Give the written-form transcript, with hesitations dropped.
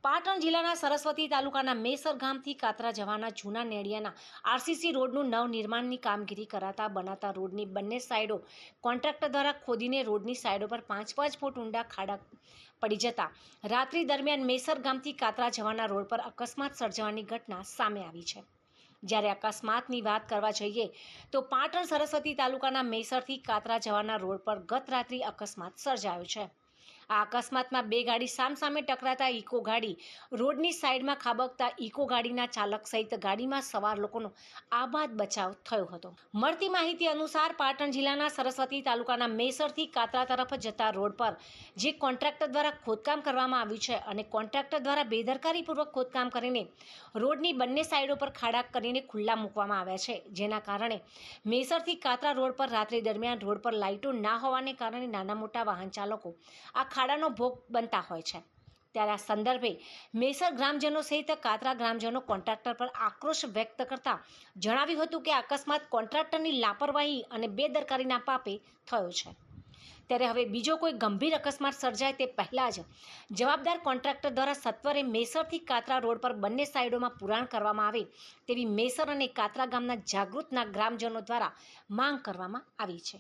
પાટણ જિલ્લાના સરસ્વતી તાલુકાના મેસર ગામથી કાત્રા જવાના જૂના નેડિયાના આરસીસી રોડનું નવનિર્માણની કામગીરી કરાતા બનાતા રોડની બંને સાઈડો કોન્ટ્રાક્ટર દ્વારા ખોદીને રોડની સાઈડો પર 5-5 ફૂટ ઊંડા ખાડા પડી જતા રાત્રિ દરમિયાન મેસર ગામથી કાત્રા જવાના રોડ પર અકસ્માત સર્જવાની ઘટના સામે આવી છે। જ્યારે અકસ્માતની વાત કરવા જઈએ તો પાટણ સરસ્વતી તાલુકાના મેસરથી કાત્રા જવાના રોડ પર ગત રાત્રિ અકસ્માત સર્જાયો છે। આ અકસ્માતમાં બે ગાડી સામસામે ટકરાતા ઇકો ગાડી રોડની સાઈડમાં ખાબકતા ઇકો ગાડીના ચાલક સહિત ગાડીમાં સવાર લોકોનો આબાદ બચાવ થયો હતો। મળતી માહિતી અનુસાર પાટણ જિલ્લાના સરસ્વતી તાલુકાના મેસરથી કાત્રા તરફ જતા રોડ પર જે કોન્ટ્રાક્ટર દ્વારા ખોદકામ કરવામાં આવ્યું છે અને કોન્ટ્રાક્ટર દ્વારા બેદરકારીપૂર્વક ખોદકામ કરીને રોડની બંને સાઈડો પર ખાડા કરીને ખુલ્લા મૂકવામાં આવ્યા છે, જેના કારણે મેસરથી કાત્રા રોડ પર રાત્રિ દરમિયાન રોડ પર લાઇટો ના હોવાને કારણે નાના મોટા વાહન ચાલકો આ ખાડાનો ભોગ બનતા હોય છે। ત્યારે આ સંદર્ભે મેસર ગ્રામજનો સહિત કાત્રા ગ્રામજનો કોન્ટ્રાક્ટર પર આક્રોશ વ્યક્ત કરતા જણાવ્યું હતું કે અકસ્માત કોન્ટ્રાક્ટરની લાપરવાહી અને બેદરકારીના પાપે થયો છે। ત્યારે હવે બીજો કોઈ ગંભીર અકસ્માત સર્જાય તે પહેલાં જ જવાબદાર કોન્ટ્રાક્ટર દ્વારા સત્વરે મેસરથી કાત્રા રોડ પર બંને સાઈડોમાં પુરાણ કરવામાં આવે તેવી મેસર અને કાત્રા ગામના જાગૃતના ગ્રામજનો દ્વારા માંગ કરવામાં આવી છે।